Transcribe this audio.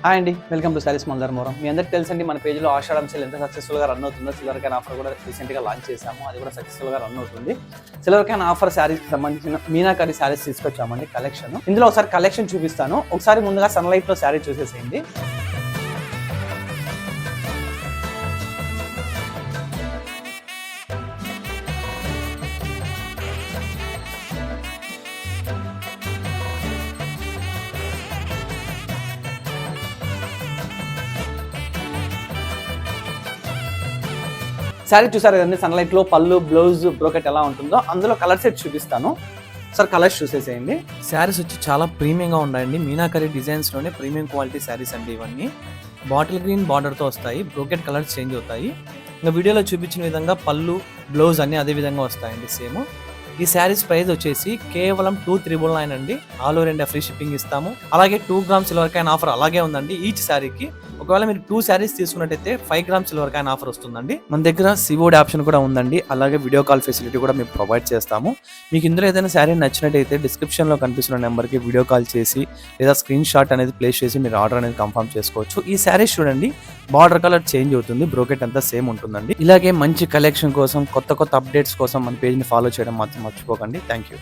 Hi అండి, welcome to saris మందారమోరం. మీ అందరికీ తెలుసండి, మన పేజ్లో ఆషాఢం సేల్ ఎంత సక్సెస్ఫుల్గా రన్ అవుతుందో. సిల్వర్ క్యాన్ ఆఫర్ కూడా రీసెంట్గా లాంచ్ చేసాము, అది కూడా సక్సెస్ఫుల్గా రన్ అవుతుంది. సిల్వర్ క్యాన్ ఆఫర్ శారీస్కి సంబంధించిన మీనాకరి శారీస్ తీసుకొచ్చామండి కలెక్షన్. ఇందులో ఒకసారి కలెక్షన్ చూపిస్తాను, ఒకసారి ముందుగా సన్లైట్లో శారీ చూసేసేయండి. శారీ చూసారు కదండి, సన్లైట్లో పళ్ళు, బ్లౌజ్, బ్రోకెట్ ఎలా ఉంటుందో. అందులో కలర్ సెట్ చూపిస్తాను, సార్ కలర్స్ చూసేసేయండి. శారీస్ వచ్చి చాలా ప్రీమియంగా ఉన్నాయండి. మీనాకరి డిజైన్స్లోనే ప్రీమియం క్వాలిటీ శారీస్ అండి ఇవన్నీ. బాటిల్ గ్రీన్ బార్డర్తో వస్తాయి, బ్రోకెట్ కలర్స్ చేంజ్ అవుతాయి. ఇంకా వీడియోలో చూపించిన విధంగా పళ్ళు, బ్లౌజ్ అన్నీ అదే విధంగా వస్తాయండి సేమ్. ఈ శారీస్ ప్రైస్ వచ్చేసి కేవలం 2399 అండి. All over India free shipping ఇస్తాము. అలాగే 2 గ్రామ్ సిల్వర్ కాయిన్ ఆఫర్ అలాగే ఉందండి ఈచ్ శారీకి. ఒకవేళ మీరు 2 శారీస్ తీసుకున్నట్టయితే 5 గ్రామ్ సిల్వర్ కాయిన్ ఆఫర్ వస్తుందండి. మన దగ్గర సివోడ్ ఆప్షన్ కూడా ఉందండి, అలాగే వీడియో కాల్ ఫెసిలిటీ కూడా మేము ప్రొవైడ్ చేస్తాము. మీకు ఇందులో ఏదైనా శారీ నచ్చినట్టయితే డిస్క్రిప్షన్లో కనిపిస్తున్న నెంబర్కి వీడియో కాల్ చేసి లేదా స్క్రీన్ షాట్ అనేది ప్లేస్ చేసి మీరు ఆర్డర్ అనేది కన్ఫర్మ్ చేసుకోవచ్చు. ఈ శారీస్ చూడండి, బార్డర్ కలర్ చేంజ్ అవుతుంది, బ్రోకెట్ అంతా సేమ్ ఉంటుందండి. ఇలాగే మంచి కలెక్షన్ కోసం, కొత్త అప్డేట్స్ కోసం మన పేజ్ని ఫాలో చేయడం మాత్రం మర్చిపోకండి. Thank you.